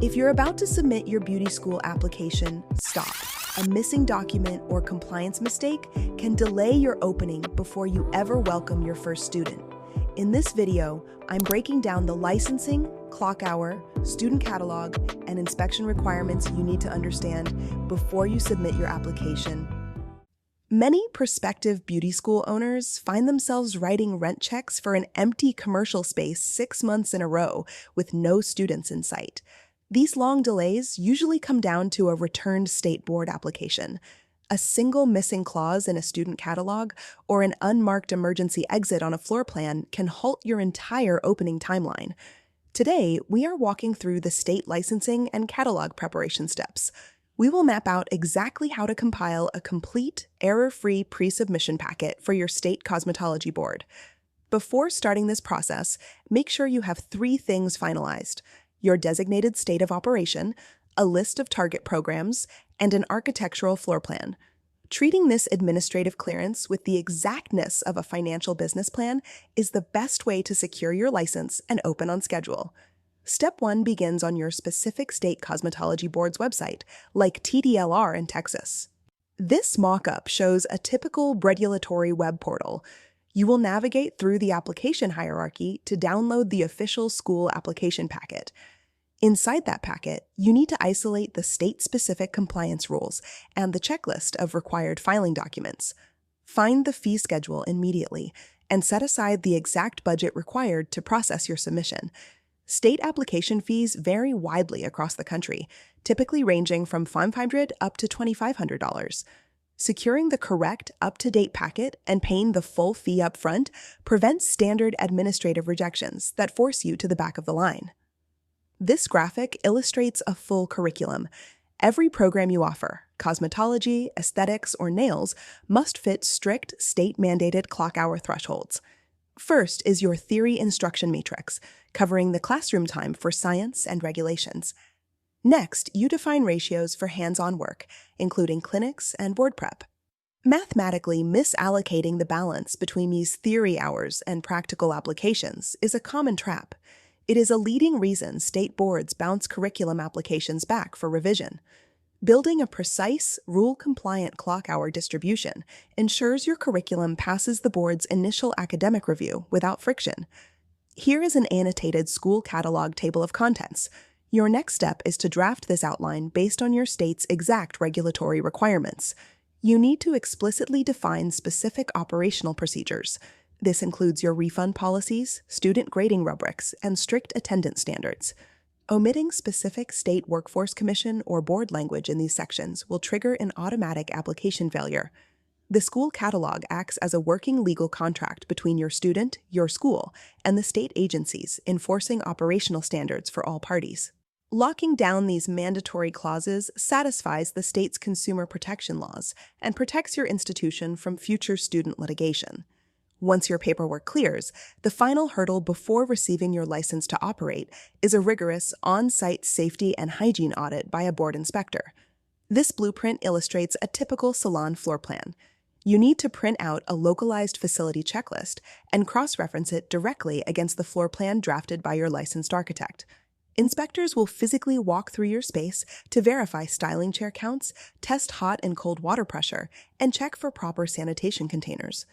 If you're about to submit your beauty school application, stop. A missing document or compliance mistake can delay your opening before you ever welcome your first student. In this video, I'm breaking down the licensing, clock hour, student catalog, and inspection requirements you need to understand before you submit your application. Many prospective beauty school owners find themselves writing rent checks for an empty commercial space 6 months in a row with no students in sight. These long delays usually come down to a returned state board application. A single missing clause in a student catalog or an unmarked emergency exit on a floor plan can halt your entire opening timeline. Today, we are walking through the state licensing and catalog preparation steps. We will map out exactly how to compile a complete, error-free pre-submission packet for your state cosmetology board. Before starting this process, make sure you have 3 things finalized: your designated state of operation, a list of target programs, and an architectural floor plan. Treating this administrative clearance with the exactness of a financial business plan is the best way to secure your license and open on schedule. Step 1 begins on your specific state cosmetology board's website, like TDLR in Texas. This mock-up shows a typical regulatory web portal. You will navigate through the application hierarchy to download the official school application packet. Inside that packet, you need to isolate the state-specific compliance rules and the checklist of required filing documents. Find the fee schedule immediately and set aside the exact budget required to process your submission. State application fees vary widely across the country, typically ranging from $500 up to $2,500. Securing the correct, up-to-date packet and paying the full fee up front prevents standard administrative rejections that force you to the back of the line. This graphic illustrates a full curriculum. Every program you offer, cosmetology, aesthetics, or nails, must fit strict state-mandated clock hour thresholds. First is your theory instruction matrix, covering the classroom time for science and regulations. Next, you define ratios for hands-on work, including clinics and board prep. Mathematically misallocating the balance between these theory hours and practical applications is a common trap. It is a leading reason state boards bounce curriculum applications back for revision. Building a precise, rule-compliant clock hour distribution ensures your curriculum passes the board's initial academic review without friction. Here is an annotated school catalog table of contents. Your next step is to draft this outline based on your state's exact regulatory requirements. You need to explicitly define specific operational procedures. This includes your refund policies, student grading rubrics, and strict attendance standards. Omitting specific state workforce commission or board language in these sections will trigger an automatic application failure. The school catalog acts as a working legal contract between your student, your school, and the state agencies, enforcing operational standards for all parties. Locking down these mandatory clauses satisfies the state's consumer protection laws and protects your institution from future student litigation. Once your paperwork clears, the final hurdle before receiving your license to operate is a rigorous on-site safety and hygiene audit by a board inspector. This blueprint illustrates a typical salon floor plan. You need to print out a localized facility checklist and cross-reference it directly against the floor plan drafted by your licensed architect. Inspectors will physically walk through your space to verify styling chair counts, test hot and cold water pressure, and check for proper sanitation containers.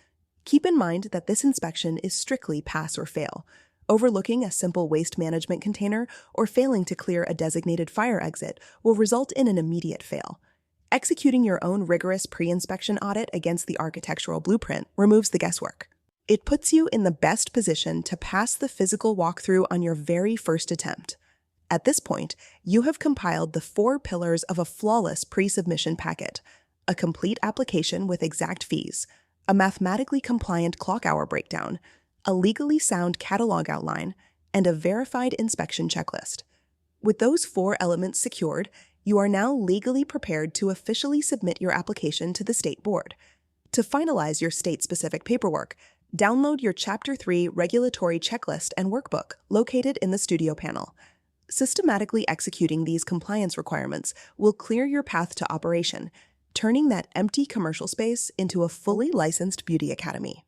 Keep in mind that this inspection is strictly pass or fail. Overlooking a simple waste management container or failing to clear a designated fire exit will result in an immediate fail. Executing your own rigorous pre-inspection audit against the architectural blueprint removes the guesswork. It puts you in the best position to pass the physical walkthrough on your very first attempt. At this point, you have compiled the 4 pillars of a flawless pre-submission packet: a complete application with exact fees, a mathematically compliant clock hour breakdown, a legally sound catalog outline, and a verified inspection checklist. With those 4 elements secured, you are now legally prepared to officially submit your application to the state board. To finalize your state-specific paperwork, download your Chapter 3 regulatory checklist and workbook located in the Studio panel. Systematically executing these compliance requirements will clear your path to operation, turning that empty commercial space into a fully licensed beauty academy.